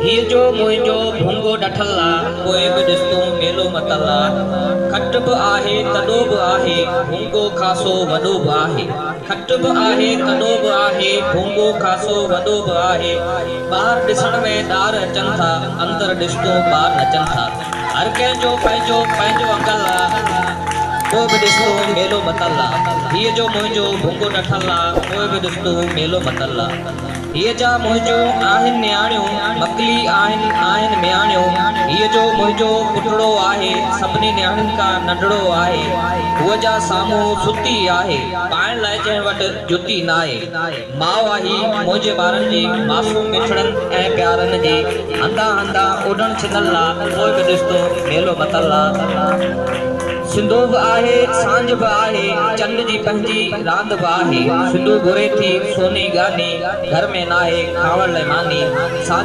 हीअ जो मुंहिंजो भुंगो डठल आ पोइ बि ॾिस तूं मेलो मतल आ। खट बि आहे तॾो बि आहे भुंगो खासो वॾो बि आहे। खट बि आहे तॾो बि आहे भुंगो खासो वॾो बि आहे। ॿाहिरि ॾिसण में ॾार अचनि था अंदरि ॾिस तूं ॿार नचनि था। हर कंहिंजो पंहिंजो पंहिंजो अंगल आ पोइ बि ॾिस तूं मेलो मतल आ। हीअ जो मुंहिंजो भुंगो डठल आ पोइ बि ॾिस तूं मेलो मतल आ। हीअ जा मुंहिंजो आहिनि नियाणियूं मकली आहिनि मियाणियूं। हीअ जो मुंहिंजो पुटड़ो आहे सभिनी नियाणियुनि खां नंढड़ो आहे। हूअ जा साम्हूं सुती आहे पाइण लाइ जंहिं वटि जुती न आहे। माउ आहे मुंहिंजे ॿारनि जी मासूम मिठड़नि ऐं प्यारनि जी। हंधा हंधा ओॾण छिनल आ पोइ बि ॾिस तूं मेलो मतल आ। सिंधू बि आहे सांझ बि आहे चंड जी पंहिंजी रांदि बि आहे। सिंधू घुरे थी सोनी गानी घर में नाहे खावण लाइ मानी।